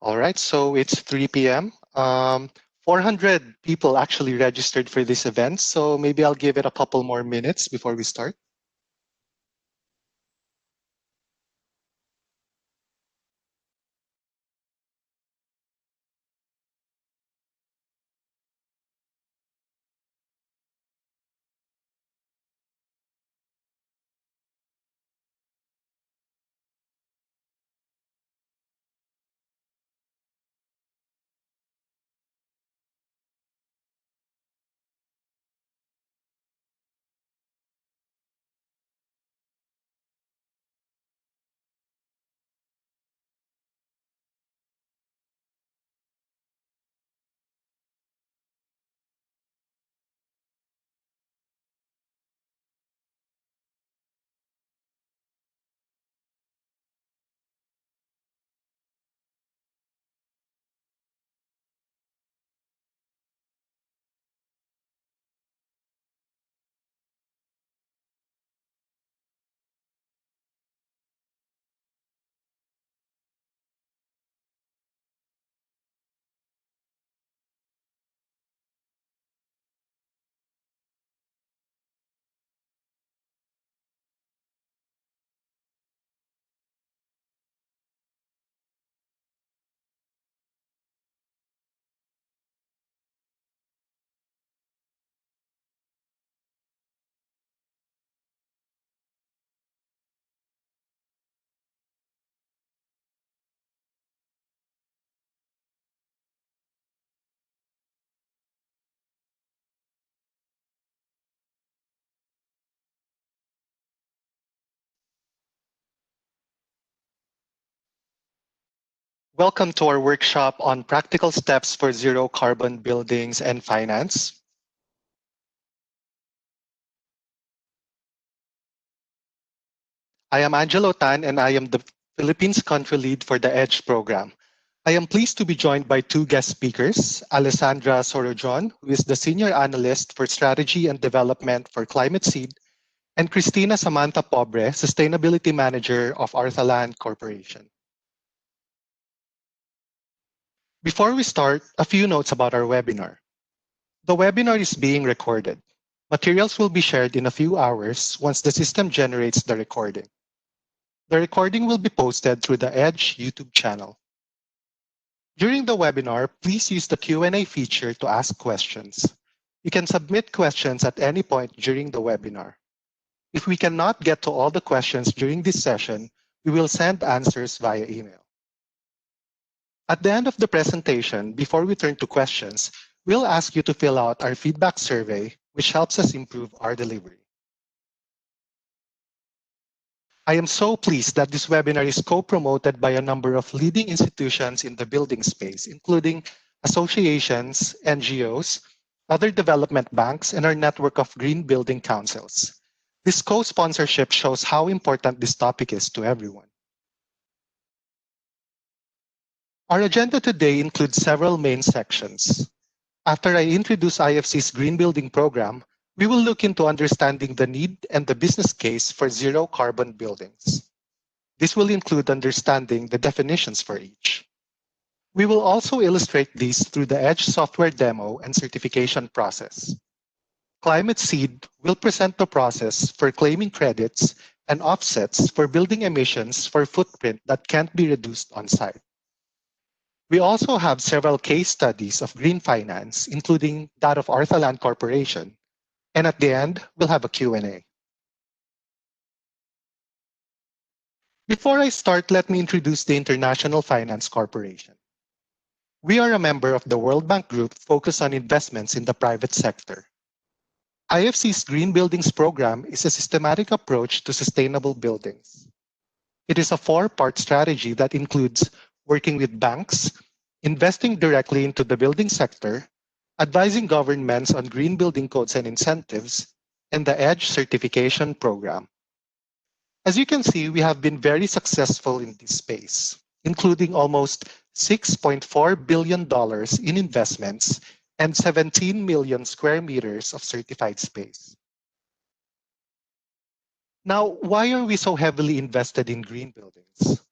All right, so it's 3 p.m. 400 people actually registered for this event, so maybe I'll give it a couple more minutes before we start. Welcome to our workshop on practical steps for zero carbon buildings and finance. I am Angelo Tan and I am the Philippines country lead for the EDGE program. I am pleased to be joined by two guest speakers, Alessandra Sorojon, who is the Senior Analyst for Strategy and Development for Climate Seed, and Cristina Samantha Pobre, Sustainability Manager of ArthaLand Corporation. Before we start, a few notes about our webinar. The webinar is being recorded. Materials will be shared in a few hours once the system generates the recording. The recording will be posted through the EDGE YouTube channel. During the webinar, please use the Q&A feature to ask questions. You can submit questions at any point during the webinar. If we cannot get to all the questions during this session, we will send answers via email. At the end of the presentation, before we turn to questions, we'll ask you to fill out our feedback survey, which helps us improve our delivery. I am so pleased that this webinar is co-promoted by a number of leading institutions in the building space, including associations, NGOs, other development banks, and our network of green building councils. This co-sponsorship shows how important this topic is to everyone. Our agenda today includes several main sections. After I introduce IFC's Green Building Program, we will look into understanding the need and the business case for zero carbon buildings. This will include understanding the definitions for each. We will also illustrate these through the EDGE software demo and certification process. Climate Seed will present the process for claiming credits and offsets for building emissions for footprint that can't be reduced on site. We also have several case studies of green finance, including that of ArthaLand Corporation. And at the end, we'll have a Q&A. Before I start, let me introduce the International Finance Corporation. We are a member of the World Bank Group focused on investments in the private sector. IFC's Green Buildings Program is a systematic approach to sustainable buildings. It is a four-part strategy that includes working with banks, investing directly into the building sector, advising governments on green building codes and incentives, and the EDGE certification program. As you can see, we have been very successful in this space, including almost $6.4 billion in investments and 17 million square meters of certified space. Now, why are we so heavily invested in green buildings?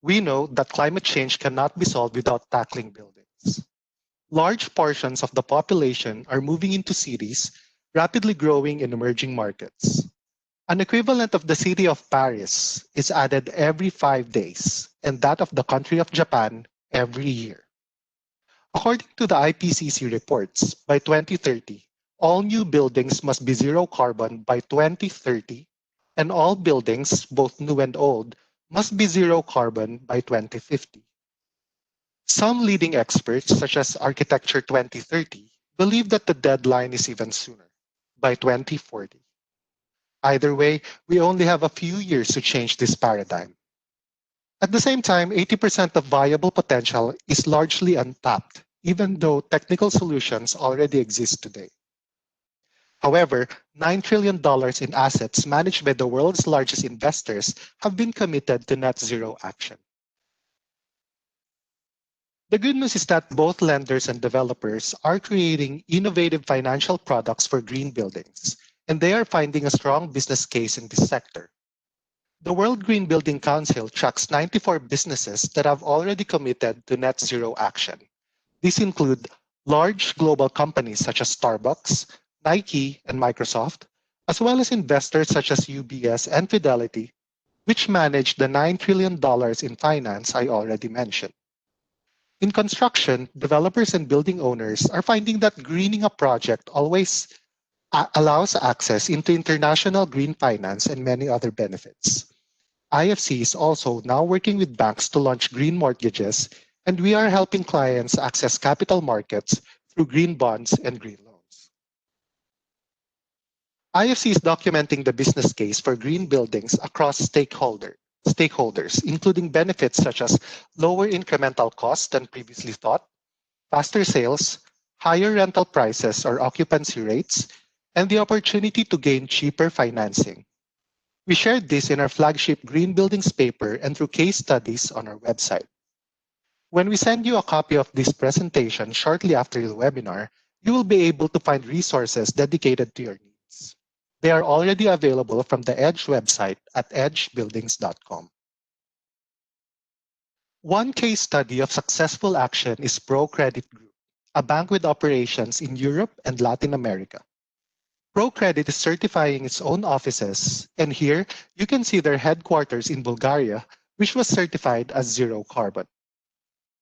We know that climate change cannot be solved without tackling buildings. Large portions of the population are moving into cities, rapidly growing in emerging markets. An equivalent of the city of Paris is added every 5 days, and that of the country of Japan every year. According to the IPCC reports, by 2030, all new buildings must be zero carbon by 2030, and all buildings, both new and old, must be zero carbon by 2050. Some leading experts, such as Architecture 2030, believe that the deadline is even sooner, by 2040. Either way, we only have a few years to change this paradigm. At the same time, 80% of viable potential is largely untapped, even though technical solutions already exist today. However, $9 trillion in assets managed by the world's largest investors have been committed to net zero action. The good news is that both lenders and developers are creating innovative financial products for green buildings, and they are finding a strong business case in this sector. The World Green Building Council tracks 94 businesses that have already committed to net zero action. These include large global companies such as Starbucks, Nike, and Microsoft, as well as investors such as UBS and Fidelity, which manage the $9 trillion in finance I already mentioned. In construction, developers and building owners are finding that greening a project always allows access into international green finance and many other benefits. IFC is also now working with banks to launch green mortgages, and we are helping clients access capital markets through green bonds and green loans. IFC is documenting the business case for green buildings across stakeholders, including benefits such as lower incremental costs than previously thought, faster sales, higher rental prices or occupancy rates, and the opportunity to gain cheaper financing. We shared this in our flagship Green Buildings paper and through case studies on our website. When we send you a copy of this presentation shortly after the webinar, you will be able to find resources dedicated to your needs. They are already available from the EDGE website at edgebuildings.com. One case study of successful action is ProCredit Group, a bank with operations in Europe and Latin America. ProCredit is certifying its own offices, and here you can see their headquarters in Bulgaria, which was certified as zero carbon.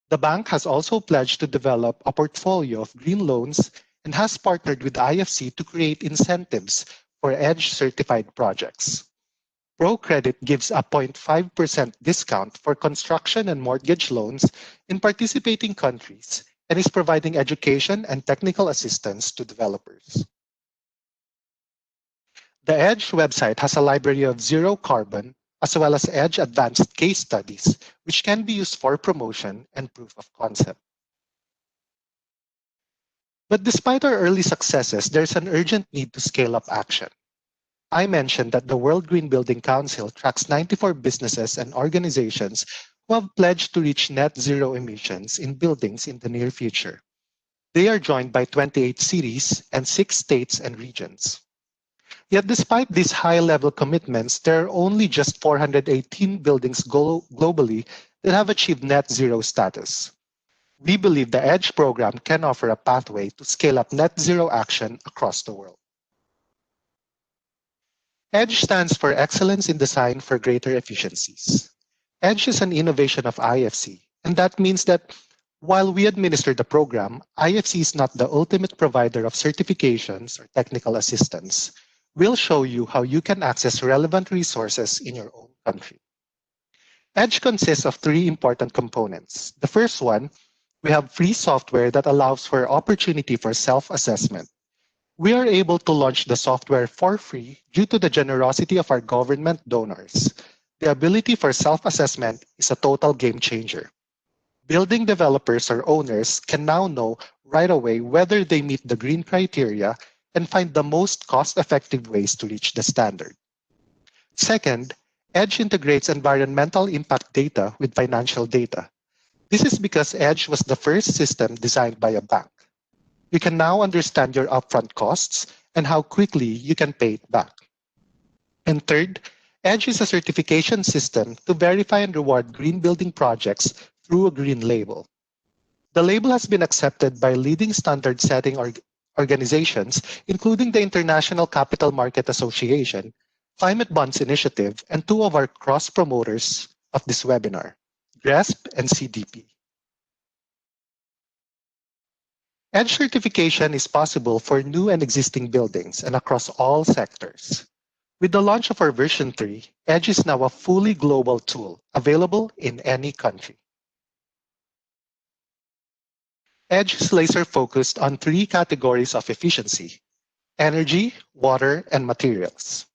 The bank has also pledged to develop a portfolio of green loans and has partnered with IFC to create incentives for EDGE-certified projects. ProCredit gives a 0.5% discount for construction and mortgage loans in participating countries and is providing education and technical assistance to developers. The EDGE website has a library of zero carbon as well as EDGE advanced case studies, which can be used for promotion and proof of concept. But despite our early successes, there's an urgent need to scale up action. I mentioned that the World Green Building Council tracks 94 businesses and organizations who have pledged to reach net zero emissions in buildings in the near future. They are joined by 28 cities and 6 states and regions. Yet despite these high-level commitments, there are only just 418 buildings globally that have achieved net zero status. We believe the EDGE program can offer a pathway to scale up net zero action across the world. EDGE stands for Excellence in Design for Greater Efficiencies. EDGE is an innovation of IFC, and that means that while we administer the program, IFC is not the ultimate provider of certifications or technical assistance. We'll show you how you can access relevant resources in your own country. EDGE consists of 3 important components. The first one, we have free software that allows for opportunity for self-assessment. We are able to launch the software for free due to the generosity of our government donors. The ability for self-assessment is a total game changer. Building developers or owners can now know right away whether they meet the green criteria and find the most cost-effective ways to reach the standard. Second, EDGE integrates environmental impact data with financial data. This is because EDGE was the first system designed by a bank. You can now understand your upfront costs and how quickly you can pay it back. And third, EDGE is a certification system to verify and reward green building projects through a green label. The label has been accepted by leading standard-setting organizations, including the International Capital Market Association, Climate Bonds Initiative, and two of our cross-promoters of this webinar, GRESB and CDP. EDGE certification is possible for new and existing buildings and across all sectors. With the launch of our version 3, EDGE is now a fully global tool available in any country. EDGE is laser-focused on three categories of efficiency: energy, water, and materials.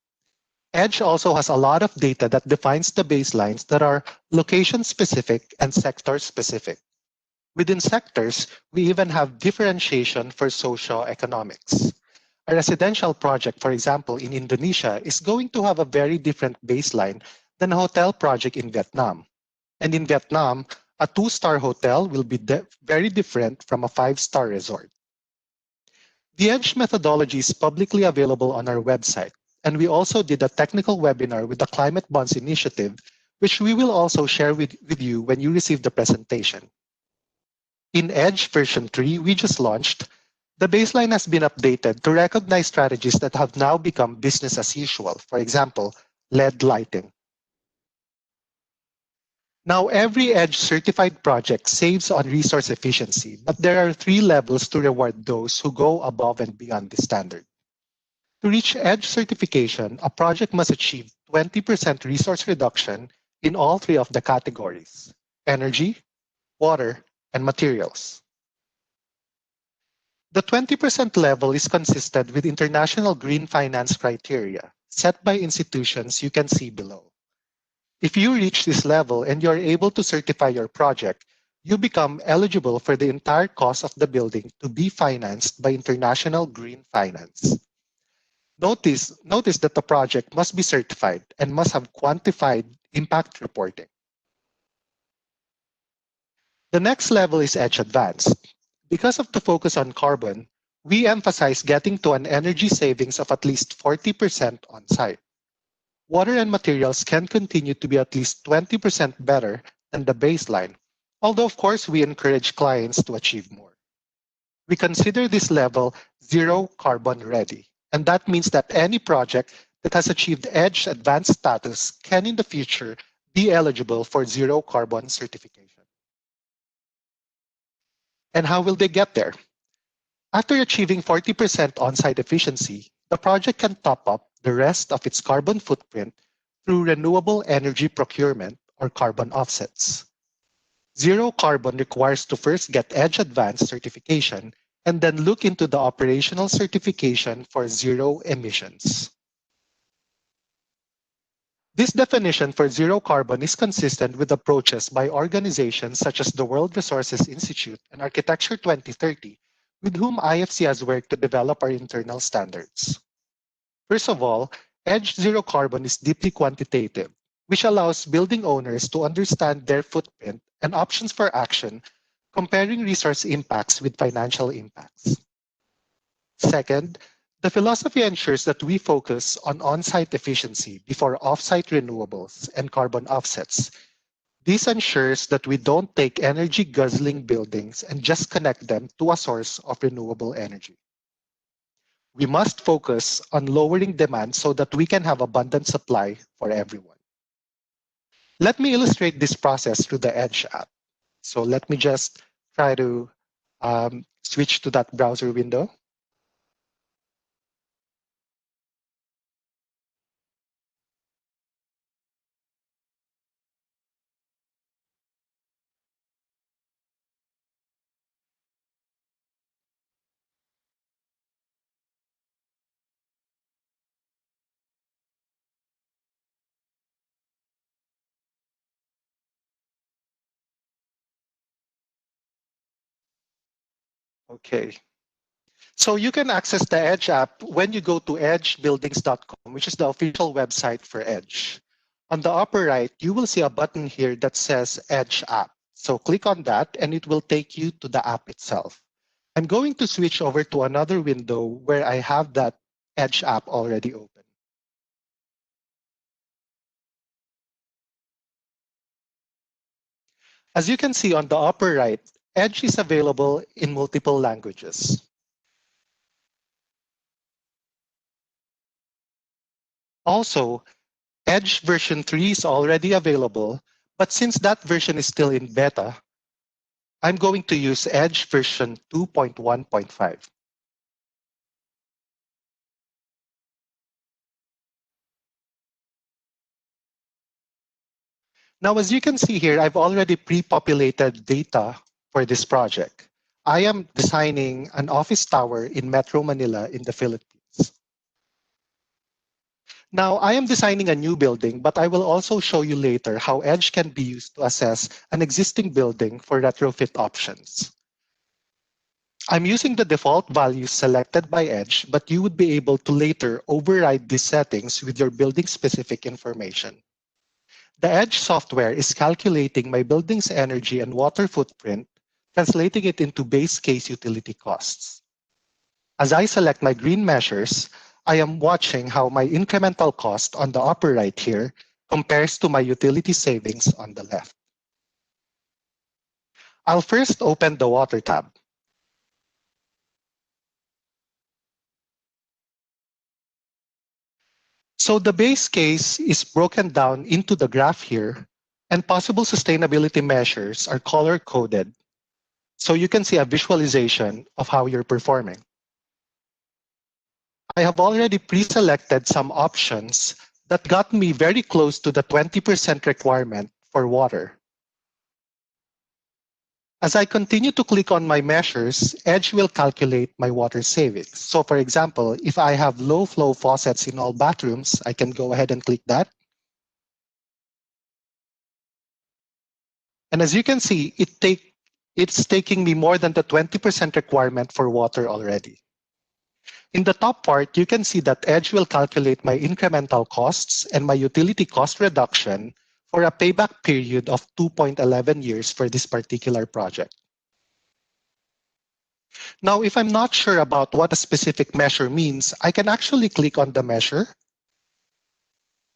EDGE also has a lot of data that defines the baselines that are location-specific and sector-specific. Within sectors, we even have differentiation for socio-economics. A residential project, for example, in Indonesia is going to have a very different baseline than a hotel project in Vietnam. And in Vietnam, a 2-star hotel will be very different from a 5-star resort. The EDGE methodology is publicly available on our website, and we also did a technical webinar with the Climate Bonds Initiative, which we will also share with you when you receive the presentation. In EDGE version 3, we just launched, the baseline has been updated to recognize strategies that have now become business as usual. For example, LED lighting. Now, every EDGE certified project saves on resource efficiency, but there are 3 levels to reward those who go above and beyond the standard. To reach EDGE certification, a project must achieve 20% resource reduction in all 3 of the categories: energy, water, and materials. The 20% level is consistent with international green finance criteria set by institutions you can see below. If you reach this level and you are able to certify your project, you become eligible for the entire cost of the building to be financed by international green finance. Notice that the project must be certified and must have quantified impact reporting. The next level is EDGE Advanced. Because of the focus on carbon, we emphasize getting to an energy savings of at least 40% on site. Water and materials can continue to be at least 20% better than the baseline, although of course we encourage clients to achieve more. We consider this level zero carbon ready, and that means that any project that has achieved EDGE Advanced status can in the future be eligible for zero carbon certification. And how will they get there? After achieving 40% on-site efficiency, the project can top up the rest of its carbon footprint through renewable energy procurement or carbon offsets. Zero carbon requires to first get EDGE Advanced certification and then look into the operational certification for zero emissions. This definition for zero carbon is consistent with approaches by organizations such as the World Resources Institute and Architecture 2030, with whom IFC has worked to develop our internal standards. First of all, EDGE Zero Carbon is deeply quantitative, which allows building owners to understand their footprint and options for action, comparing resource impacts with financial impacts. Second, the philosophy ensures that we focus on on-site efficiency before off-site renewables and carbon offsets. This ensures that we don't take energy-guzzling buildings and just connect them to a source of renewable energy. We must focus on lowering demand so that we can have abundant supply for everyone. Let me illustrate this process through the EDGE app. So let me just try to switch to that browser window. Okay. So you can access the EDGE app when you go to edgebuildings.com, which is the official website for EDGE. On the upper right, you will see a button here that says EDGE app. So click on that and it will take you to the app itself. I'm going to switch over to another window where I have that EDGE app already open. As you can see on the upper right, Edge is available in multiple languages. Also, Edge version 3 is already available, but since that version is still in beta, I'm going to use Edge version 2.1.5. Now, as you can see here, I've already pre-populated data for this project. I am designing an office tower in Metro Manila in the Philippines. Now, I am designing a new building, but I will also show you later how Edge can be used to assess an existing building for retrofit options. I'm using the default values selected by Edge, but you would be able to later override these settings with your building-specific information. The Edge software is calculating my building's energy and water footprint, translating it into base case utility costs. As I select my green measures, I am watching how my incremental cost on the upper right here compares to my utility savings on the left. I'll first open the Water tab. So the base case is broken down into the graph here, and possible sustainability measures are color-coded, so you can see a visualization of how you're performing. I have already pre-selected some options that got me very close to the 20% requirement for water. As I continue to click on my measures, Edge will calculate my water savings. So for example, if I have low flow faucets in all bathrooms, I can go ahead and click that. And as you can see, it's taking me more than the 20% requirement for water already. In the top part, you can see that Edge will calculate my incremental costs and my utility cost reduction for a payback period of 2.11 years for this particular project. Now, if I'm not sure about what a specific measure means, I can actually click on the measure,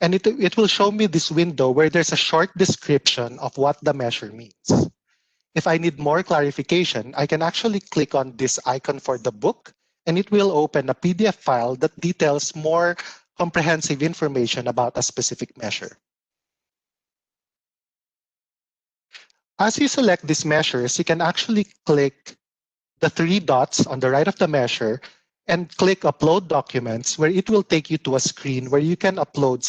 and it will show me this window where there's a short description of what the measure means. If I need more clarification, I can actually click on this icon for the book, and it will open a PDF file that details more comprehensive information about a specific measure. As you select these measures, you can actually click the three dots on the right of the measure and click Upload Documents, where it will take you to a screen where you can upload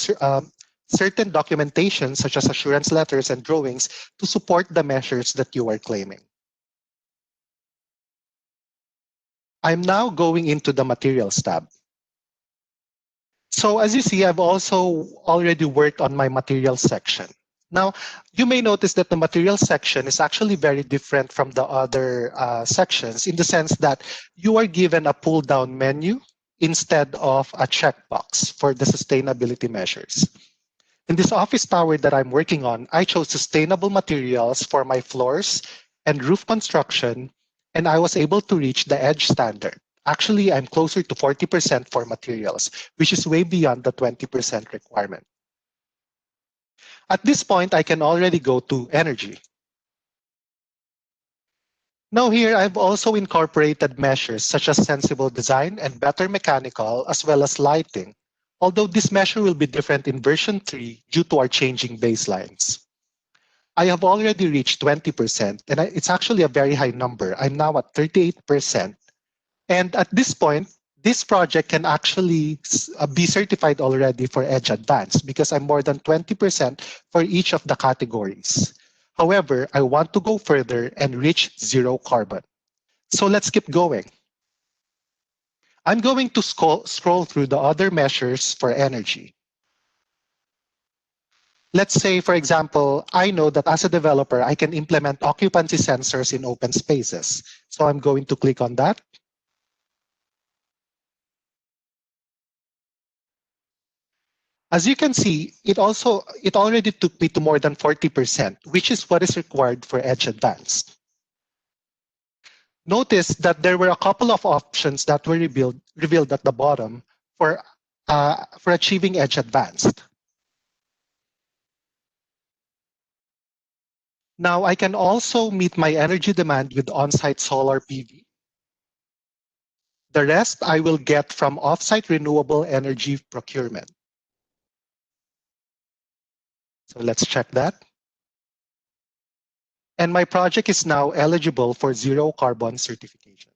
certain documentation, such as assurance letters and drawings, to support the measures that you are claiming. I'm now going into the Materials tab. So as you see, I've also already worked on my Materials section. Now, you may notice that the Materials section is actually very different from the other sections in the sense that you are given a pull-down menu instead of a checkbox for the sustainability measures. In this office tower that I'm working on, I chose sustainable materials for my floors and roof construction, and I was able to reach the EDGE standard. Actually, I'm closer to 40% for materials, which is way beyond the 20% requirement. At this point, I can already go to energy. Now here, I've also incorporated measures such as sensible design and better mechanical, as well as lighting, although this measure will be different in version 3 due to our changing baselines. I have already reached 20%, and it's actually a very high number. I'm now at 38%. And at this point, this project can actually be certified already for EDGE Advanced because I'm more than 20% for each of the categories. However, I want to go further and reach zero carbon. So let's keep going. I'm going to scroll through the other measures for energy. Let's say, for example, I know that as a developer, I can implement occupancy sensors in open spaces. So I'm going to click on that. As you can see, it already took me to more than 40%, which is what is required for EDGE Advanced. Notice that there were a couple of options that were revealed at the bottom for achieving EDGE Advanced. Now I can also meet my energy demand with on-site solar PV. The rest I will get from off-site renewable energy procurement. So let's check that. And my project is now eligible for zero carbon certification.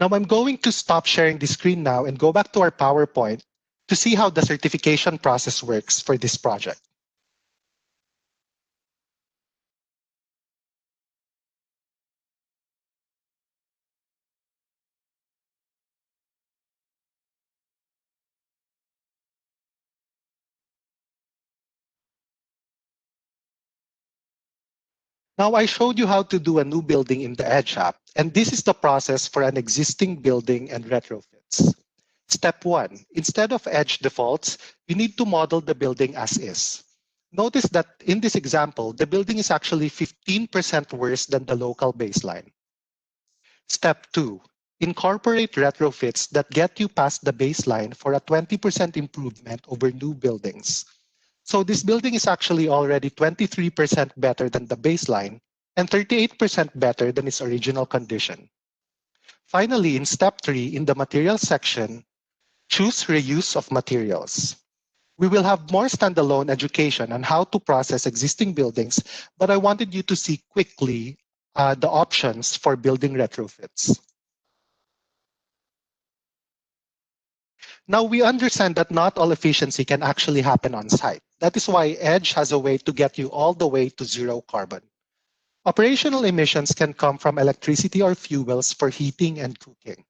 Now I'm going to stop sharing the screen now and go back to our PowerPoint to see how the certification process works for this project. Now I showed you how to do a new building in the Edge app, and this is the process for an existing building and retrofits. Step 1, instead of Edge defaults, you need to model the building as is. Notice that in this example, the building is actually 15% worse than the local baseline. Step 2, incorporate retrofits that get you past the baseline for a 20% improvement over new buildings. So this building is actually already 23% better than the baseline and 38% better than its original condition. Finally, in step 3, in the materials section, choose reuse of materials. We will have more standalone education on how to process existing buildings, but I wanted you to see quickly the options for building retrofits. Now, we understand that not all efficiency can actually happen on site. That is why Edge has a way to get you all the way to zero carbon. Operational emissions can come from electricity or fuels for heating and cooking.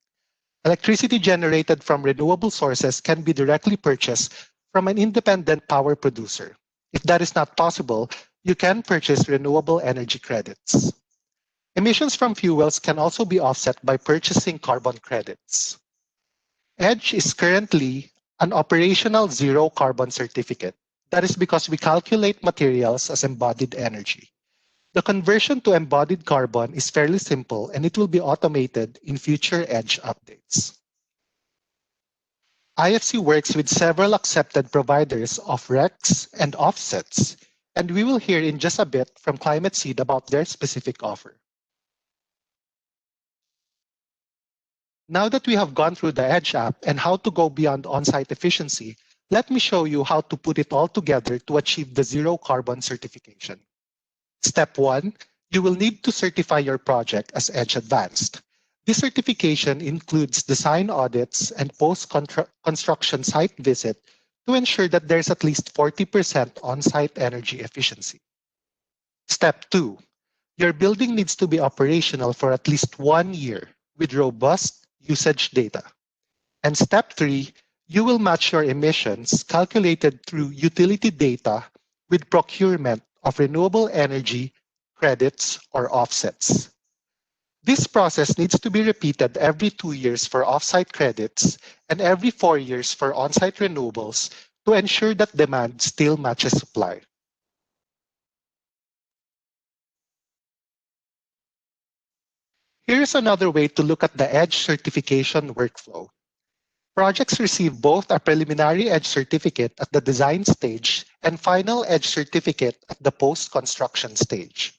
Electricity generated from renewable sources can be directly purchased from an independent power producer. If that is not possible, you can purchase renewable energy credits. Emissions from fuels can also be offset by purchasing carbon credits. Edge is currently an operational zero carbon certificate. That is because we calculate materials as embodied energy. The conversion to embodied carbon is fairly simple, and it will be automated in future Edge updates. IFC works with several accepted providers of RECs and offsets, and we will hear in just a bit from Climate Seed about their specific offer. Now that we have gone through the Edge app and how to go beyond on-site efficiency, let me show you how to put it all together to achieve the zero carbon certification. Step 1, you will need to certify your project as Edge Advanced. This certification includes design audits and post-construction site visit to ensure that there's at least 40% on-site energy efficiency. Step 2, your building needs to be operational for at least 1 year with robust usage data. And step 3, you will match your emissions calculated through utility data with procurement of renewable energy credits or offsets. This process needs to be repeated every 2 years for off-site credits and every 4 years for on-site renewables to ensure that demand still matches supply. Here's another way to look at the EDGE certification workflow. Projects receive both a preliminary EDGE certificate at the design stage and final EDGE certificate at the post-construction stage.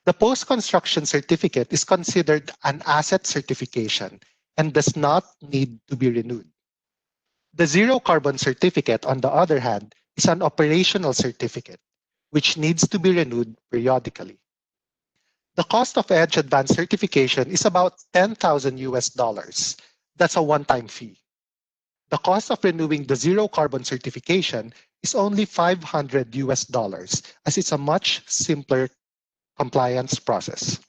The post-construction certificate is considered an asset certification and does not need to be renewed. The zero carbon certificate, on the other hand, is an operational certificate, which needs to be renewed periodically. The cost of EDGE Advanced certification is about $10,000. That's a one-time fee. The cost of renewing the zero carbon certification is only $500, as it's a much simpler compliance process.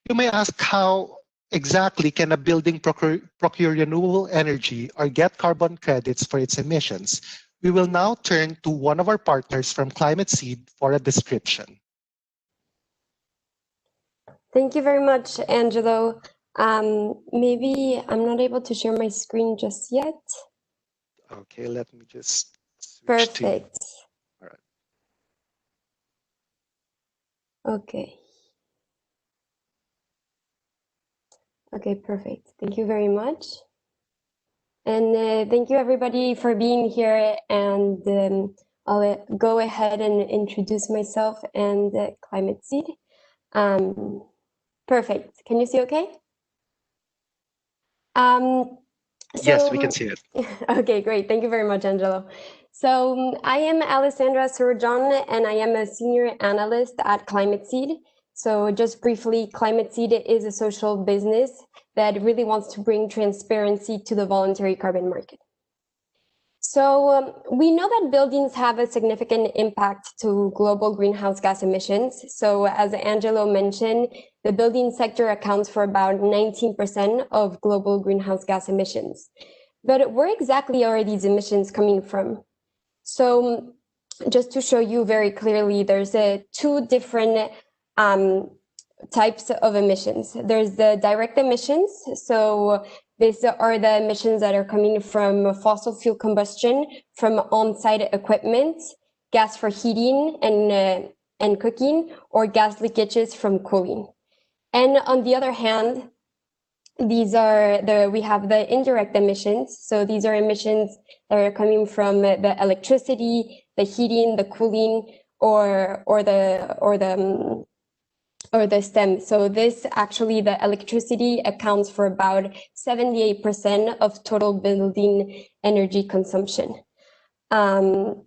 You may ask, how exactly can a building procure renewable energy or get carbon credits for its emissions? We will now turn to one of our partners from Climate Seed for a description. Thank you very much, Angelo. Maybe I'm not able to share my screen just yet. Okay, let me just switch Perfect. All right. Okay. Okay, perfect. Thank you very much. And thank you everybody for being here and I'll go ahead and introduce myself and Climate Seed. Perfect. Can you see okay? Yes, we can see it. Okay, great. Thank you very much, Angelo. So I am Alessandra Surajan, and I am a senior analyst at Climate Seed. So just briefly, Climate Seed is a social business that really wants to bring transparency to the voluntary carbon market. So we know that buildings have a significant impact to global greenhouse gas emissions. So as Angelo mentioned, the building sector accounts for about 19% of global greenhouse gas emissions. But where exactly are these emissions coming from? So just to show you very clearly, there's two different types of emissions. There's the direct emissions. So these are the emissions that are coming from fossil fuel combustion, from on-site equipment, gas for heating and cooking, or gas leakages from cooling. And on the other hand, we have the indirect emissions. So these are emissions that are coming from the electricity, the heating, the cooling, or the stem. So this actually, the electricity accounts for about 78% of total building energy consumption. And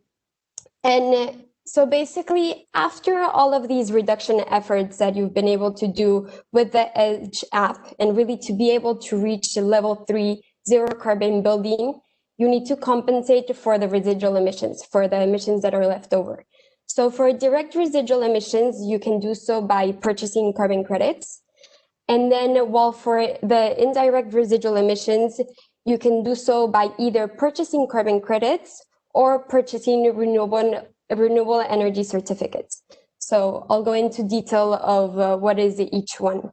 so basically, after all of these reduction efforts that you've been able to do with the Edge app, and really to be able to reach level 3 zero carbon building, you need to compensate for the residual emissions, for the emissions that are left over. So for direct residual emissions, you can do so by purchasing carbon credits. And then while for the indirect residual emissions, you can do so by either purchasing carbon credits or purchasing renewable energy certificates. So I'll go into detail of what is each one.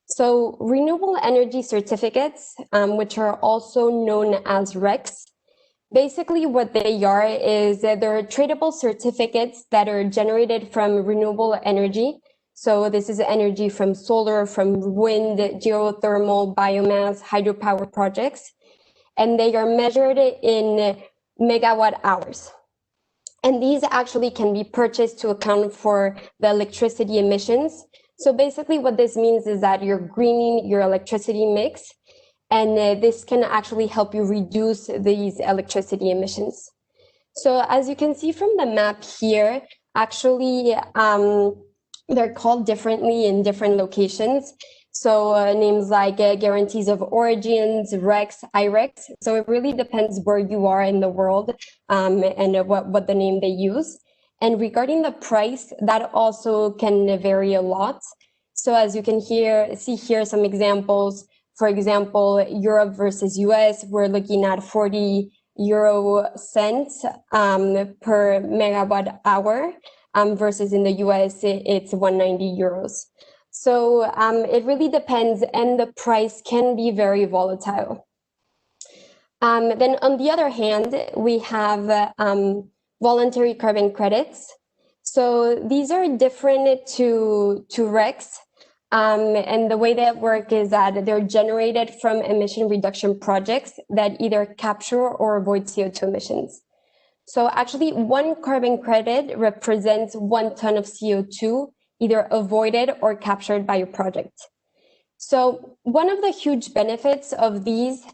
So renewable energy certificates, which are also known as RECs, basically what they are is that they're tradable certificates that are generated from renewable energy. So this is energy from solar, from wind, geothermal, biomass, hydropower projects, and they are measured in megawatt hours. And these actually can be purchased to account for the electricity emissions. So basically what this means is that you're greening your electricity mix, and this can actually help you reduce these electricity emissions. So as you can see from the map here, actually they're called differently in different locations. So names like guarantees of origins, RECs, IRECs. So it really depends where you are in the world and what the name they use. And regarding the price, that also can vary a lot. So as you can see here some examples. For example, Europe versus US, we're looking at 40 euro cents per megawatt hour versus in the US, it's 190 euros. So it really depends, and the price can be very volatile. Then on the other hand, we have voluntary carbon credits. So these are different to RECs. And the way that work is that they're generated from emission reduction projects that either capture or avoid CO2 emissions. So actually, one carbon credit represents 1 ton of CO2, either avoided or captured by a project. So one of the huge benefits of these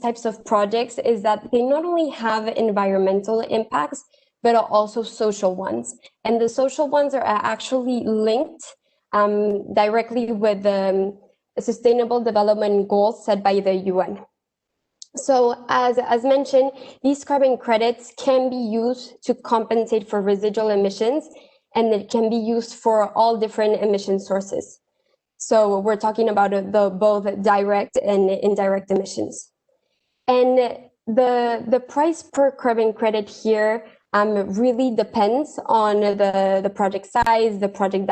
types of projects is that they not only have environmental impacts, but also social ones. And the social ones are actually linked directly with the Sustainable Development Goals set by the UN. So as mentioned, these carbon credits can be used to compensate for residual emissions, and it can be used for all different emission sources. So we're talking about both direct and indirect emissions. And the price per carbon credit here really depends on the project size, the project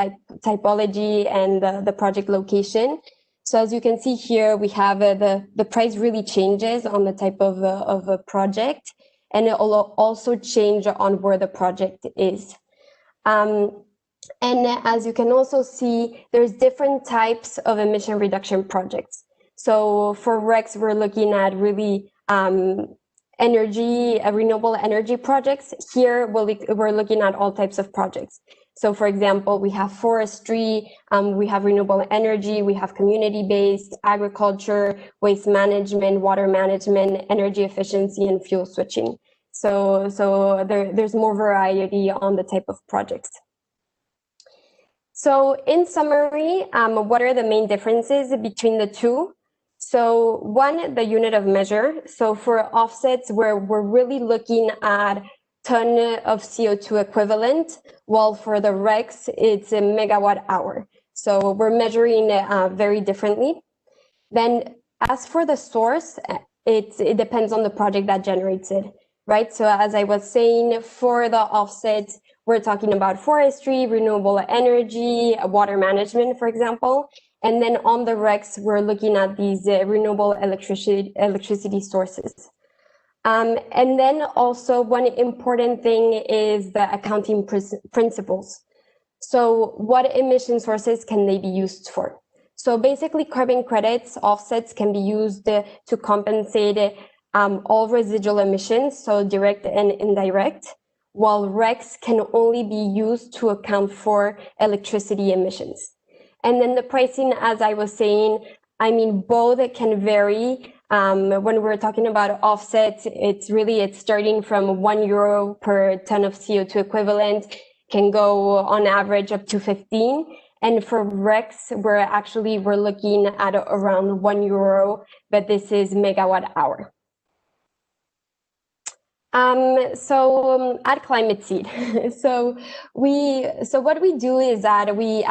typology, and the project location. So as you can see here, we have the price really changes on the type of a project, and it will also change on where the project is. And as you can also see, there's different types of emission reduction projects. So for RECs, we're looking at really energy, renewable energy projects. Here, we're looking at all types of projects. So, for example, we have forestry, we have renewable energy, we have community-based agriculture, waste management, water management, energy efficiency, and fuel switching. So there's more variety on the type of projects. So in summary, what are the main differences between the two? So one, the unit of measure. So for offsets, we're really looking at ton of CO2 equivalent, while for the RECs, it's a megawatt hour. So we're measuring very differently. Then as for the source, it depends on the project that generates it, right? So as I was saying, for the offsets, we're talking about forestry, renewable energy, water management, for example. And then on the RECs, we're looking at these renewable electricity sources. And then also one important thing is the accounting principles. So what emission sources can they be used for? So basically carbon credits, offsets can be used to compensate all residual emissions, so direct and indirect, while RECs can only be used to account for electricity emissions. And then the pricing, as I was saying, I mean, both can vary. When we're talking about offsets, it's starting from €1 per ton of CO2 equivalent, can go on average up to 15. And for RECs, we're looking at around €1, but this is megawatt hour. At Climate Seed, so what we do is that we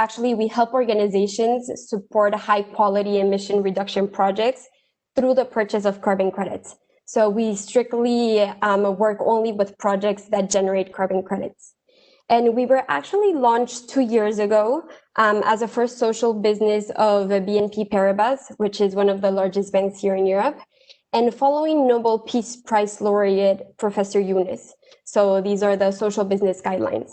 help organizations support high quality emission reduction projects through the purchase of carbon credits. So we strictly work only with projects that generate carbon credits. And we were actually launched 2 years ago as a first social business of BNP Paribas, which is one of the largest banks here in Europe, and following Nobel Peace Prize laureate Professor Yunus. So these are the social business guidelines.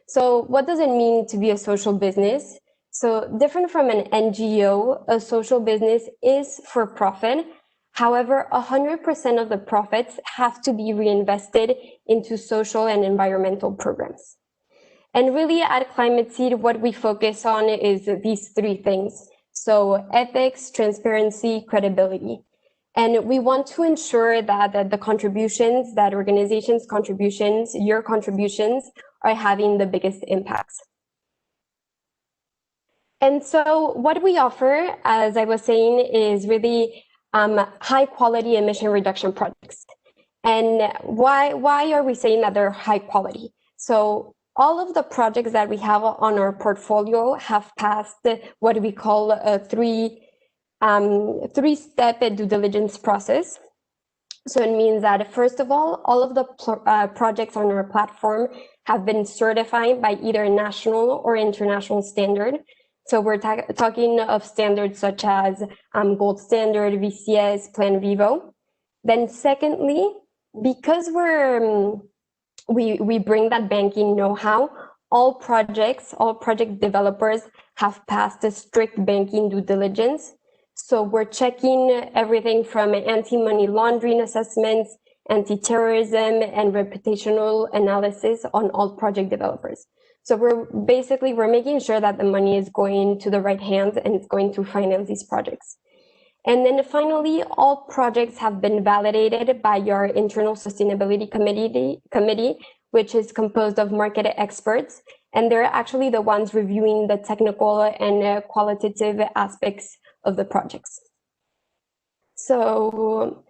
So what does it mean to be a social business? So different from an NGO, a social business is for profit. However, 100% of the profits have to be reinvested into social and environmental programs. And really at Climate Seed, what we focus on is these three things. So ethics, transparency, credibility. And we want to ensure that the contributions, that organizations' contributions, your contributions are having the biggest impacts. And so what we offer, as I was saying, is really high quality emission reduction projects. And why are we saying that they're high quality? So all of the projects that we have on our portfolio have passed what we call a three-step due diligence process. So it means that, first of all of the projects on our platform have been certified by either national or international standard. So we're talking of standards such as Gold Standard, VCS, Plan Vivo. Then secondly, because we bring that banking know-how, all project developers have passed a strict banking due diligence. So we're checking everything from anti-money laundering assessments, anti-terrorism, and reputational analysis on all project developers. So we're making sure that the money is going to the right hands and it's going to finance these projects. And then finally, all projects have been validated by your internal sustainability committee, which is composed of market experts. And they're actually the ones reviewing the technical and qualitative aspects of the projects. So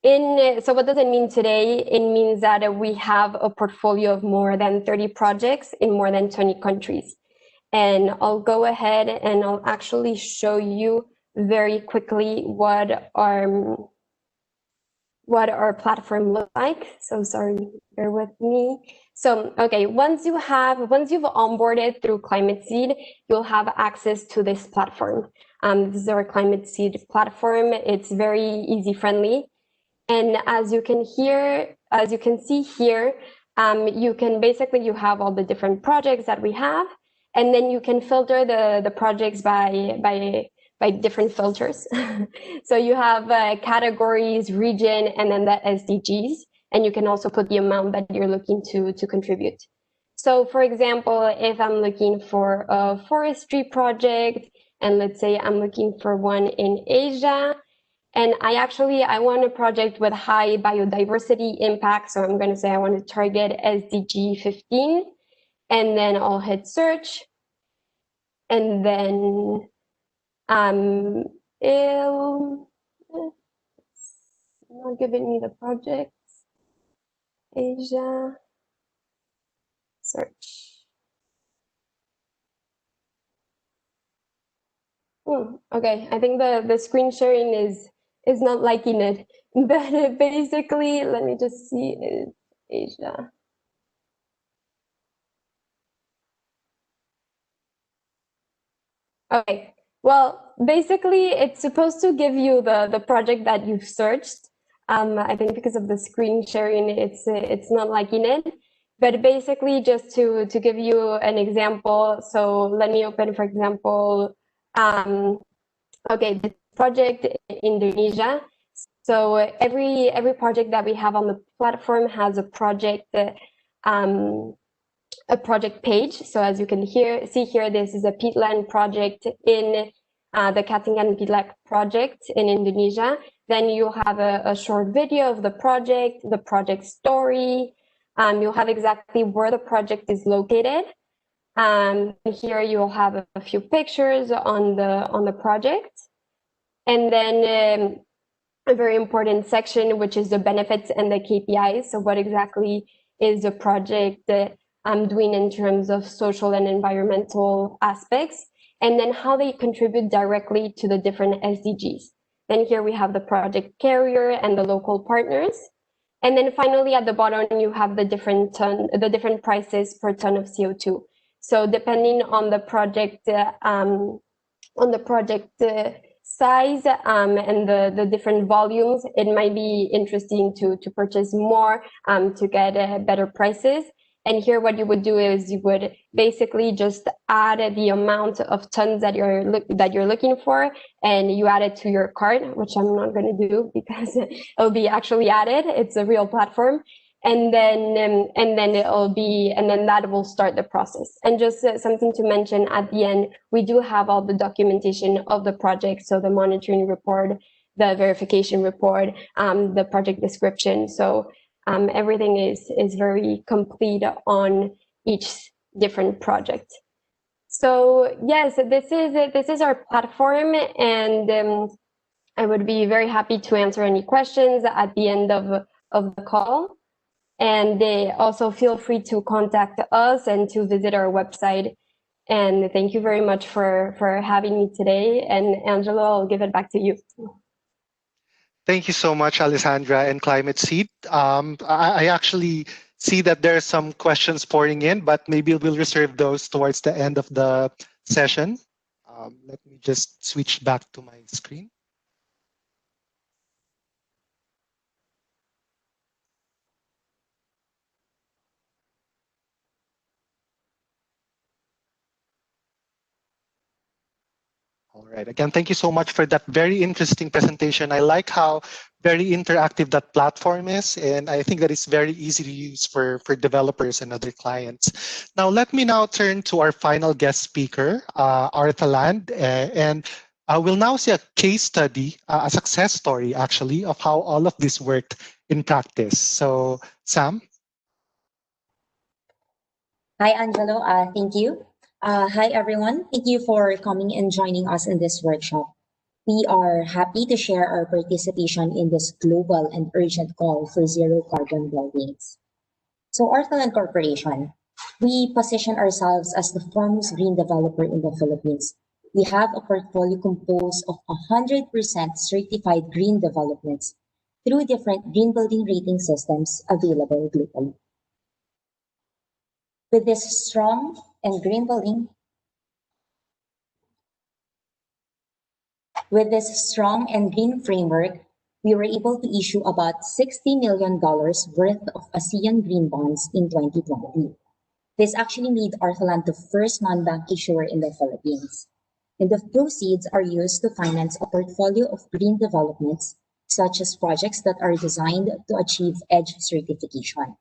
what does it mean today? It means that we have a portfolio of more than 30 projects in more than 20 countries. And I'll go ahead and I'll actually show you very quickly what our platform looks like. So sorry, bear with me. So, okay, once you've onboarded through Climate Seed, you'll have access to this platform. This is our Climate Seed platform. It's very easy friendly. And as you can see here, you have all the different projects that we have, and then you can filter the projects by by different filters. So you have categories, region, and then the SDGs. And you can also put the amount that you're looking to contribute. So for example, if I'm looking for a forestry project, and let's say I'm looking for one in Asia, and I want a project with high biodiversity impact. So I'm going to say I want to target SDG 15, and then I'll hit search. And then it'll not giving me the project. Asia, search. Okay, I think the screen sharing is not liking it. But basically, let me just see, is Asia. Okay, well, basically, it's supposed to give you the project that you've searched. I think because of the screen sharing, it's not liking it. But basically, just to give you an example, so let me open, for example, okay, the project in Indonesia. So every project that we have on the platform has a project page. So as you can see here, this is a peatland project in the Katingan Peatland project in Indonesia. Then you have a short video of the project story. You'll have exactly where the project is located. Here you'll have a few pictures on the project. And then a very important section, which is the benefits and the KPIs. So what exactly is the project doing in terms of social and environmental aspects, and then how they contribute directly to the different SDGs. Then here we have the project carrier and the local partners. And then finally at the bottom, you have the different prices per ton of CO2. So depending on the project, size and the different volumes, it might be interesting to purchase more to get better prices. And here what you would do is you would basically just add the amount of tons that you're looking for, and you add it to your cart, which I'm not going to do because it'll be actually added. It's a real platform. And then that will start the process. And just something to mention at the end, we do have all the documentation of the project. So the monitoring report, the verification report, the project description. So everything is very complete on each different project. So yes, this is our platform, and I would be very happy to answer any questions at the end of the call. And also feel free to contact us and to visit our website. And thank you very much for having me today. And Angelo, I'll give it back to you. Thank you so much, Alessandra and Climate Seed. I actually see that there are some questions pouring in, but maybe we'll reserve those towards the end of the session. Let me just switch back to my screen. All right. Again, thank you so much for that very interesting presentation. I like how very interactive that platform is, and I think that it's very easy to use for developers and other clients. Now, let me now turn to our final guest speaker, ArthaLand, and we'll now see a case study, a success story, actually, of how all of this worked in practice. So, Sam? Hi, Angelo. Thank you. Hi, everyone. Thank you for coming and joining us in this workshop. We are happy to share our participation in this global and urgent call for zero carbon buildings. So, ArthaLand Corporation, we position ourselves as the foremost green developer in the Philippines. We have a portfolio composed of 100% certified green developments through different green building rating systems available globally. With this strong and green building, with this strong and green framework, we were able to issue about $60 million worth of ASEAN green bonds in 2020. This actually made ArthaLand the first non-bank issuer in the Philippines. and the proceeds are used to finance a portfolio of green developments, such as projects that are designed to achieve EDGE certification.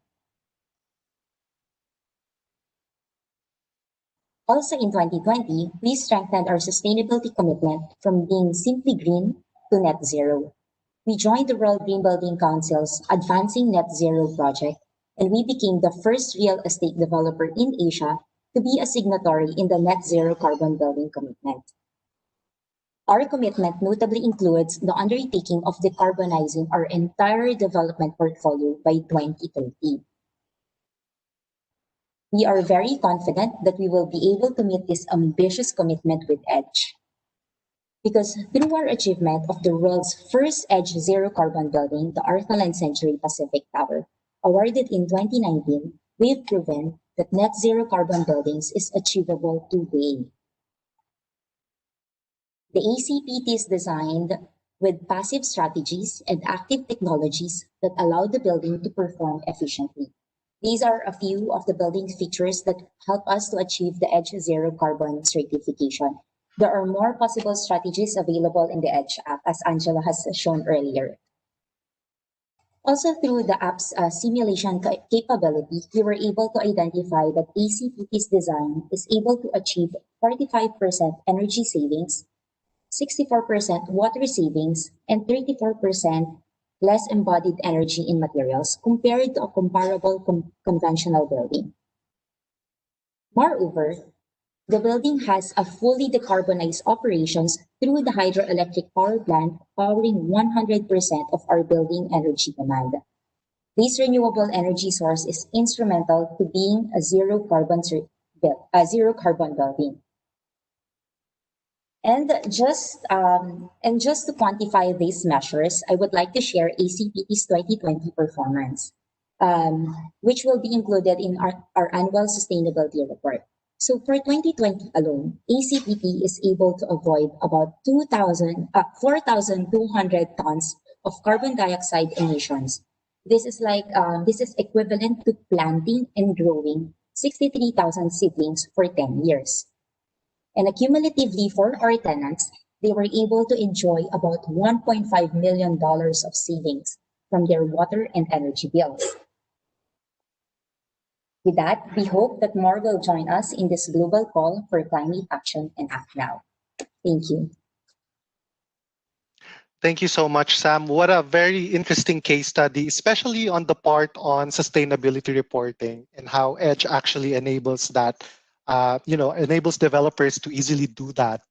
Also in 2020, we strengthened our sustainability commitment from being simply green to net zero. We joined the World Green Building Council's Advancing Net Zero project, and we became the first real estate developer in Asia to be a signatory in the Net Zero Carbon Building Commitment. Our commitment notably includes the undertaking of decarbonizing our entire development portfolio by 2030. We are very confident that we will be able to meet this ambitious commitment with EDGE. Because through our achievement of the world's first EDGE zero carbon building, the ArthaLand Century Pacific Tower, awarded in 2019, we've proven that net zero carbon buildings is achievable today. The ACPT is designed with passive strategies and active technologies that allow the building to perform efficiently. These are a few of the building features that help us to achieve the EDGE Zero Carbon certification. There are more possible strategies available in the EDGE app, as Angela has shown earlier. Also, through the app's simulation capability, we were able to identify that ACPT's design is able to achieve 45% energy savings, 64% water savings, and 34% less embodied energy in materials compared to a comparable conventional building. Moreover, the building has a fully decarbonized operations through the hydroelectric power plant powering 100% of our building energy demand. This renewable energy source is instrumental to being a zero carbon building. And just to quantify these measures, I would like to share ACPT's 2020 performance, which will be included in our annual sustainability report. So for 2020 alone, ACPT is able to avoid about 4,200 tons of carbon dioxide emissions. This is equivalent to planting and growing 63,000 seedlings for 10 years. And accumulatively for our tenants, they were able to enjoy about $1.5 million of savings from their water and energy bills. With that, we hope that more will join us in this global call for climate action and act now. Thank you. Thank you so much, Sam. What a very interesting case study, especially on the part on sustainability reporting and how EDGE actually enables that, enables developers to easily do that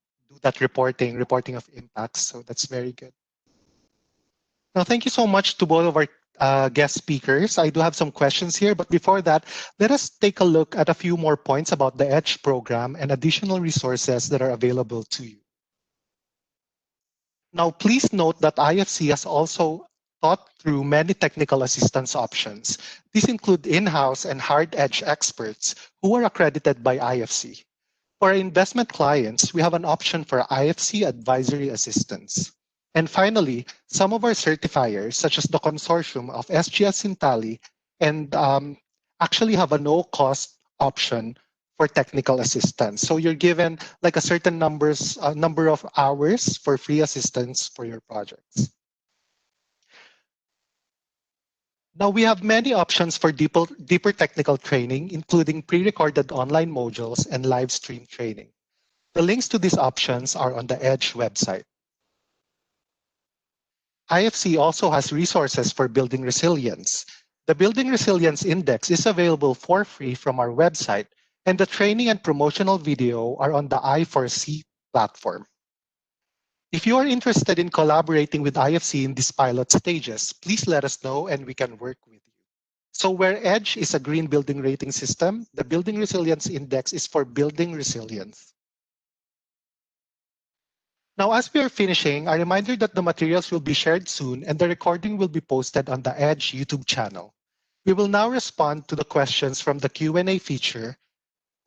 reporting of impacts. So that's very good. Now, thank you so much to both of our guest speakers. I do have some questions here, but before that, let us take a look at a few more points about the EDGE program and additional resources that are available to you. Now, please note that IFC has also thought through many technical assistance options. These include in-house and hard EDGE experts who are accredited by IFC. For our investment clients, we have an option for IFC advisory assistance. And finally, some of our certifiers, such as the consortium of SGS-Sintali, and actually have a no-cost option for technical assistance. So you're given like a certain number of hours for free assistance for your projects. Now we have many options for deeper technical training, including pre-recorded online modules and live stream training. The links to these options are on the EDGE website. IFC also has resources for building resilience. The Building Resilience Index is available for free from our website, and the training and promotional video are on the I4C platform. If you are interested in collaborating with IFC in these pilot stages, please let us know and we can work with you. So where EDGE is a green building rating system, the Building Resilience Index is for building resilience. Now, as we are finishing, a reminder that the materials will be shared soon and the recording will be posted on the EDGE YouTube channel. We will now respond to the questions from the Q&A feature.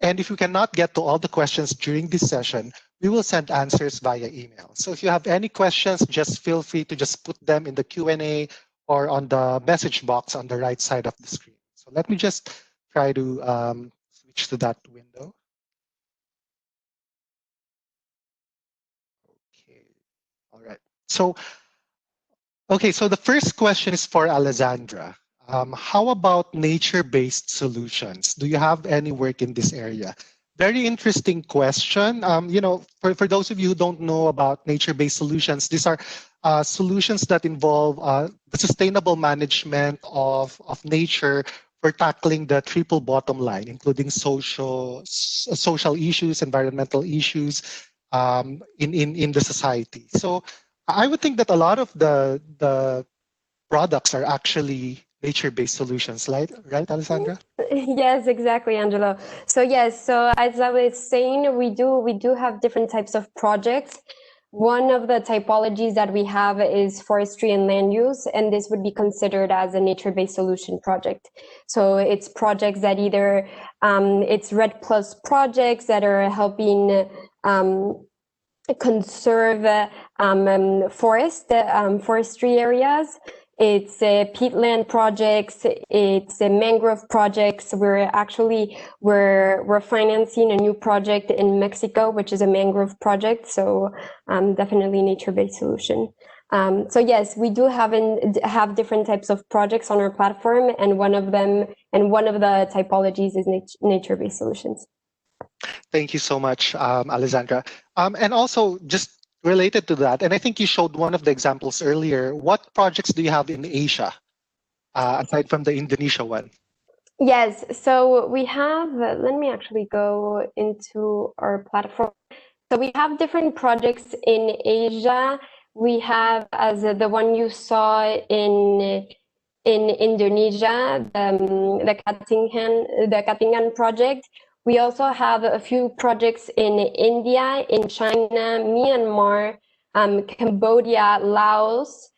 And if we cannot get to all the questions during this session, we will send answers via email. So if you have any questions, just feel free to just put them in the Q&A or on the message box on the right side of the screen. So let me just try to switch to that window. All right. So, okay, so the first question is for Alessandra. How about nature-based solutions? Do you have any work in this area? Very interesting question. For those of you who don't know about nature-based solutions, these are solutions that involve the sustainable management of nature for tackling the triple bottom line, including social issues, environmental issues in the society. So I would think that a lot of the products are actually nature-based solutions, right, Alessandra? Yes, exactly, Angelo. So yes, so as I was saying, we do have different types of projects. One of the typologies that we have is forestry and land use, and this would be considered as a nature-based solution project. So it's projects that either it's RED Plus projects that are helping conserve forestry areas. It's peatland projects. It's mangrove projects. We're financing a new project in Mexico, which is a mangrove project. So definitely nature-based solution. So yes, we do have different types of projects on our platform, and one of the typologies is nature-based solutions. Thank you so much, Alessandra. And also, just related to that, and I think you showed one of the examples earlier, what projects do you have in Asia, aside from the Indonesia one? Yes, so we have, let me actually go into our platform. So we have different projects in Asia. We have, as the one you saw in Indonesia, the Katingan project. We also have a few projects in India, in China, Myanmar, Cambodia, Laos,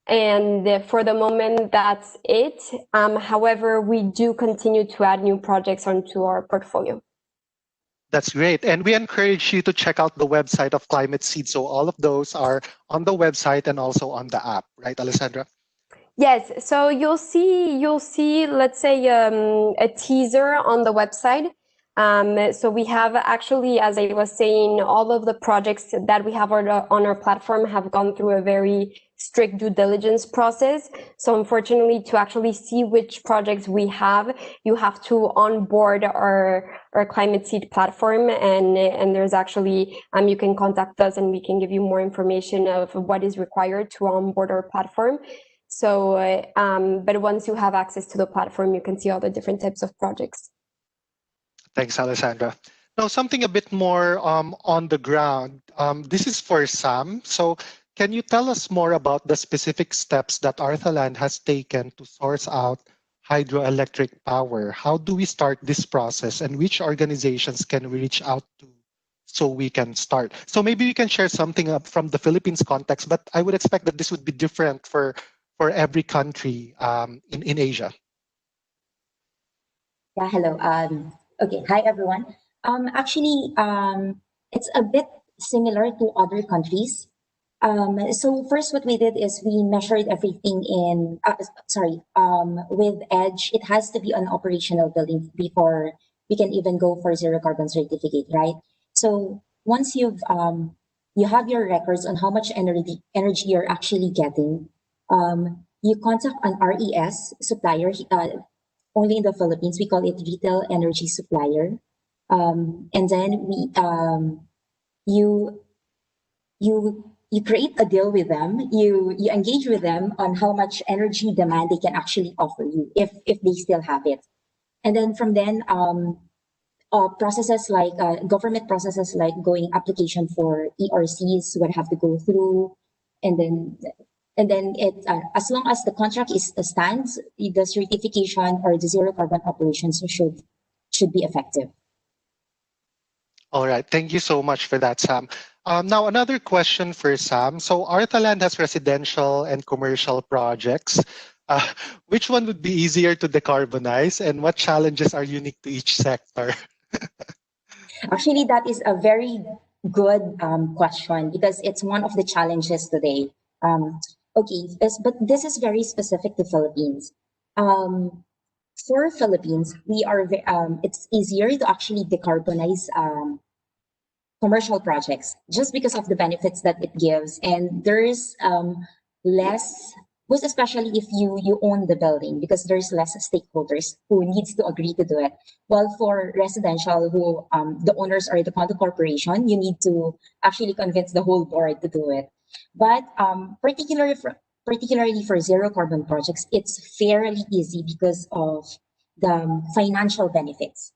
and for the moment, that's it. However, we do continue to add new projects onto our portfolio. That's great. And we encourage you to check out the website of Climate Seed. So all of those are on the website and also on the app, right, Alessandra? Yes, so you'll see, let's say, a teaser on the website. So we have actually, as I was saying, all of the projects that we have on our platform have gone through a very strict due diligence process. So unfortunately, to actually see which projects we have, you have to onboard our Climate Seed platform, and there's actually you can contact us and we can give you more information of what is required to onboard our platform. So, but once you have access to the platform, you can see all the different types of projects. Thanks, Alessandra. Now, something a bit more on the ground. This is for Sam. So can you tell us more about the specific steps that ArthaLand has taken to source out hydroelectric power? How do we start this process, and which organizations can we reach out to so we can start? So maybe we can share something up from the Philippines context, but I would expect that this would be different for every country in Asia. Yeah, hello. Okay, hi everyone. Actually, it's a bit similar to other countries. So first, what we did is we measured everything in. With Edge, it has to be an operational building before we can even go for zero carbon certificate, right? So once you have your records on how much energy you're actually getting, you contact an RES supplier. Only in the Philippines, we call it retail energy supplier. And then you create a deal with them. You engage with them on how much energy demand they can actually offer you if they still have it. And then from then, processes like government processes like going application for ERCs would have to go through, and then it as long as the contract stands, the certification or the zero carbon operations should be effective. All right, thank you so much for that, Sam. Now another question for Sam. So ArthaLand has residential and commercial projects. Which one would be easier to decarbonize, and what challenges are unique to each sector? Actually, that is a very good question because it's one of the challenges today. Okay, but this is very specific to Philippines. For Philippines, it's easier to actually decarbonize commercial projects just because of the benefits that it gives. And there's less, most especially if you own the building, because there's less stakeholders who needs to agree to do it. Well, for residential, who the owners are the condo corporation, you need to actually convince the whole board to do it. But particularly for zero carbon projects, it's fairly easy because of the financial benefits.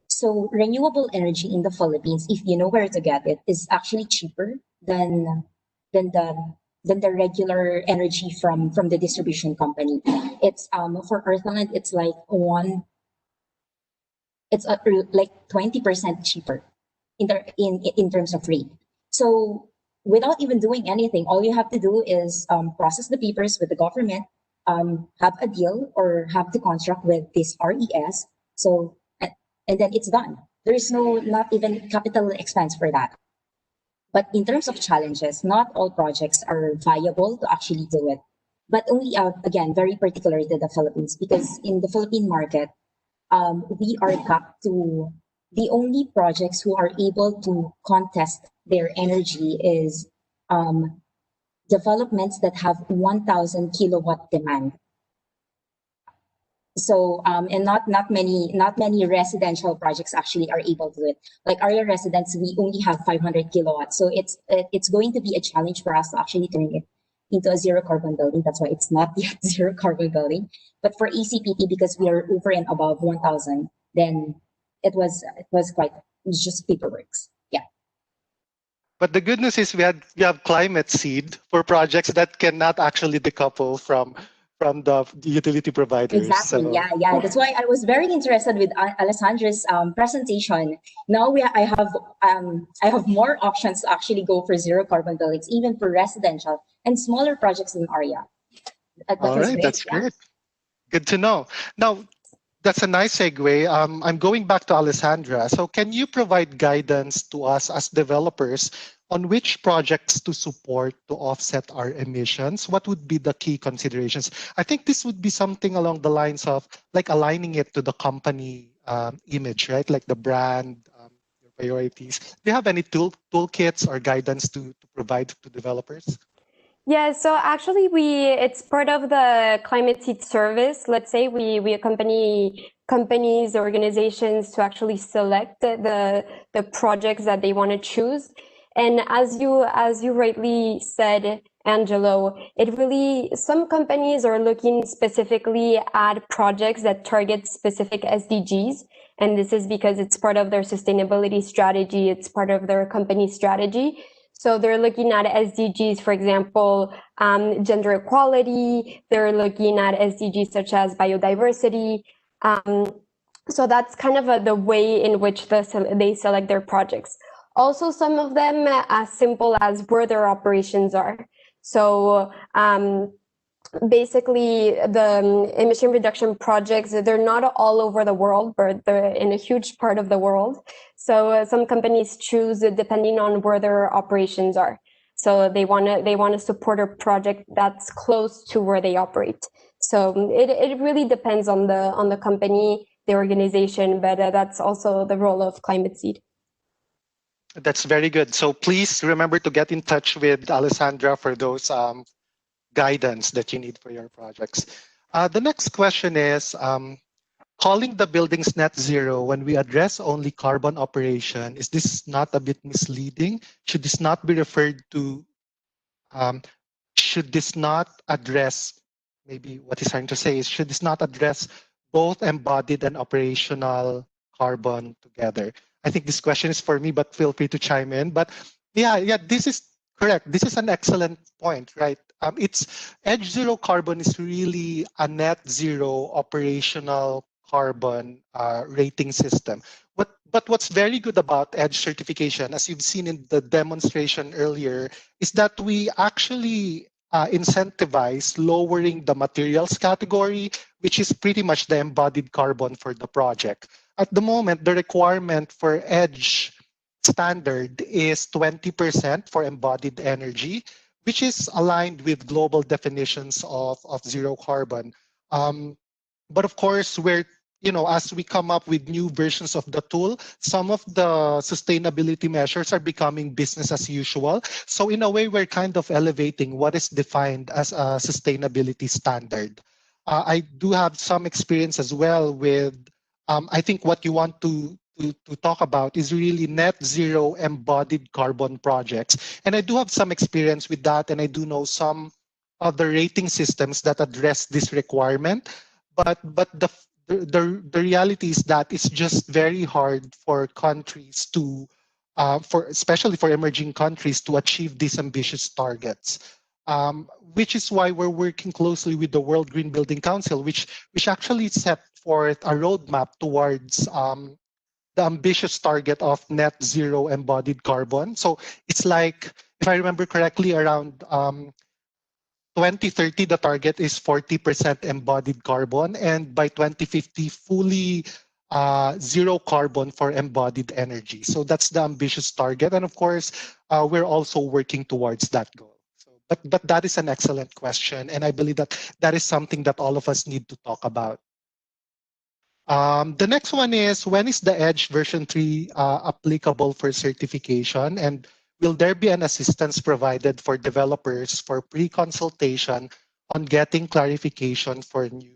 So renewable energy in the Philippines, if you know where to get it, is actually cheaper than the than the regular energy from the distribution company. It's for ArthaLand, it's like like 20% cheaper in terms of rate. So without even doing anything, all you have to do is process the papers with the government, have a deal or have the contract with this RES. So and then it's done. There is not even capital expense for that. But in terms of challenges, not all projects are viable to actually do it. But only, again, very particular to the Philippines, because in the Philippine market, we are capped to the only projects who are able to contest their energy is developments that have 1,000 kilowatt demand. So and not many residential projects actually are able to do it. Like our residents, we only have 500 kilowatts. So it's going to be a challenge for us to actually turn it into a zero carbon building. That's why it's not yet zero carbon building. But for ECPT, because we are over and above 1,000, then it was just paperwork. Yeah. But the good news is we have climate seed for projects that cannot actually decouple from the utility providers. Exactly. So. Yeah. That's why I was very interested with Alessandra's presentation. Now I have more options to actually go for zero carbon buildings, even for residential and smaller projects in area. All right, that's great. Good to know. Now, that's a nice segue. I'm going back to Alessandra. So can you provide guidance to us as developers on which projects to support to offset our emissions? What would be the key considerations? I think this would be something along the lines of like aligning it to the company image, right? Like the brand, your priorities. Do you have any toolkits or guidance to provide to developers? Yeah, so actually it's part of the climate seed service. Let's say we accompany companies, organizations to actually select the projects that they want to choose. And as you rightly said, Angelo, some companies are looking specifically at projects that target specific SDGs. And this is because it's part of their sustainability strategy. It's part of their company strategy. So they're looking at SDGs, for example, gender equality. They're looking at SDGs such as biodiversity. So that's kind of the way in which they select their projects. Also, some of them as simple as where their operations are. So basically, the emission reduction projects, they're not all over the world, but they're in a huge part of the world. So some companies choose depending on where their operations are. So they want to support a project that's close to where they operate. So it really depends on the company, the organization, but that's also the role of Climate Seed. That's very good. So please remember to get in touch with Alessandra for those guidance that you need for your projects. The next question is, calling the buildings net zero when we address only carbon operation, is this not a bit misleading? Should this not be referred to, should this not address, maybe what he's trying to say is, should this not address both embodied and operational carbon together? I think this question is for me, but feel free to chime in. But yeah, this is correct. This is an excellent point, right? It's Edge Zero Carbon is really a net zero operational carbon rating system. But what's very good about Edge certification, as you've seen in the demonstration earlier, is that we actually incentivize lowering the materials category, which is pretty much the embodied carbon for the project. At the moment, the requirement for Edge standard is 20% for embodied energy, which is aligned with global definitions of zero carbon. But of course, we're as we come up with new versions of the tool, some of the sustainability measures are becoming business as usual. So in a way, we're kind of elevating what is defined as a sustainability standard. I do have some experience as well with, I think what you want to talk about is really net zero embodied carbon projects. And I do have some experience with that, and I do know some of the rating systems that address this requirement. But the reality is that it's just very hard for countries to, especially for emerging countries, to achieve these ambitious targets. Which is why we're working closely with the World Green Building Council, which actually set forth a roadmap towards the ambitious target of net zero embodied carbon. So it's like, if I remember correctly, around 2030, the target is 40% embodied carbon, and by 2050, fully zero carbon for embodied energy. So that's the ambitious target. And of course, we're also working towards that goal. So, but that is an excellent question. And I believe that that is something that all of us need to talk about. The next one is, when is the EDGE version 3 applicable for certification? And will there be an assistance provided for developers for pre-consultation on getting clarification for new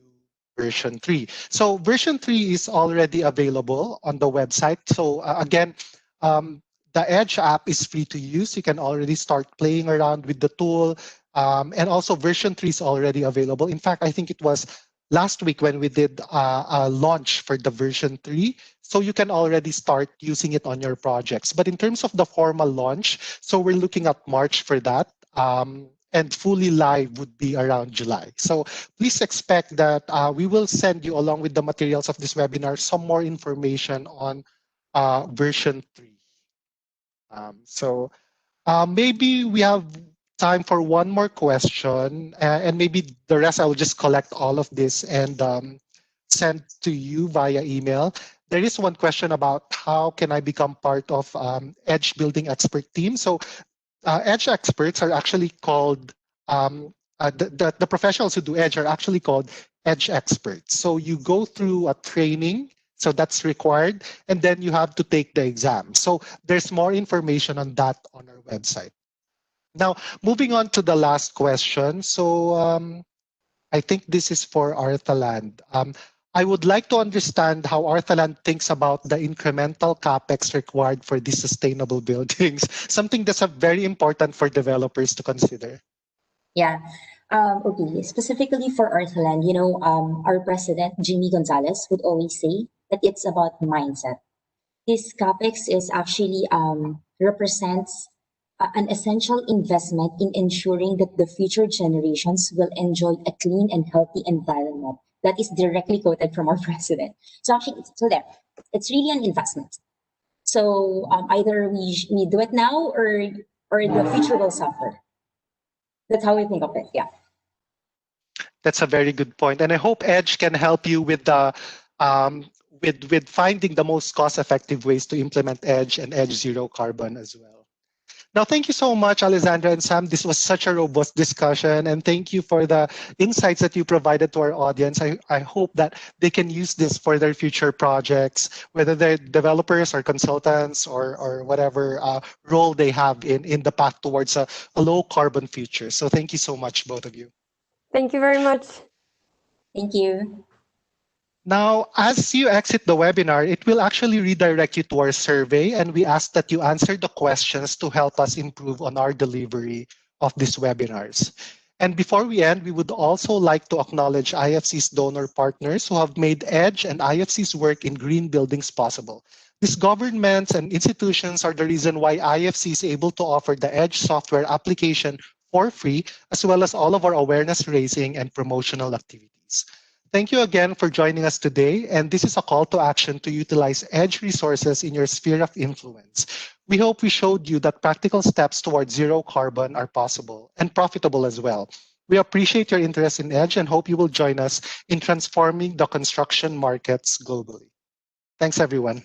version 3? So version 3 is already available on the website. So again, the EDGE app is free to use. You can already start playing around with the tool. And also version 3 is already available. In fact, I think it was last week when we did a launch for the version 3. So you can already start using it on your projects. But in terms of the formal launch, so we're looking at March for that. And fully live would be around July. So please expect that we will send you, along with the materials of this webinar, some more information on version 3. Maybe we have time for one more question, and maybe the rest I will just collect all of this and send to you via email. There is one question about how can I become part of EDGE Building Expert Team. So EDGE experts are actually called, the professionals who do EDGE are actually called EDGE experts. So you go through a training, so that's required, and then you have to take the exam. So there's more information on that on our website. Now, moving on to the last question. So I think this is for ArthaLand. I would like to understand how ArthaLand thinks about the incremental capex required for these sustainable buildings, something that's very important for developers to consider. Yeah. Okay, specifically for ArthaLand, our president, Jimmy Gonzalez, would always say that it's about mindset. This capex is actually represents an essential investment in ensuring that the future generations will enjoy a clean and healthy environment. That is directly quoted from our president. So actually, it's really an investment. So either we do it now or the future will suffer. That's how we think of it. Yeah. That's a very good point, and I hope EDGE can help you with the with finding the most cost-effective ways to implement EDGE and EDGE Zero Carbon as well. Now, thank you so much, Alessandra and Sam. This was such a robust discussion, and thank you for the insights that you provided to our audience. I hope that they can use this for their future projects, whether they're developers or consultants or whatever role they have in the path towards a low carbon future. So thank you so much, both of you. Thank you very much. Thank you. Now, as you exit the webinar, it will actually redirect you to our survey, and we ask that you answer the questions to help us improve on our delivery of these webinars. And before we end, we would also like to acknowledge IFC's donor partners who have made EDGE and IFC's work in green buildings possible. These governments and institutions are the reason why IFC is able to offer the EDGE software application for free, as well as all of our awareness raising and promotional activities. Thank you again for joining us today, and this is a call to action to utilize EDGE resources in your sphere of influence. We hope we showed you that practical steps towards zero carbon are possible and profitable as well. We appreciate your interest in EDGE and hope you will join us in transforming the construction markets globally. Thanks, everyone.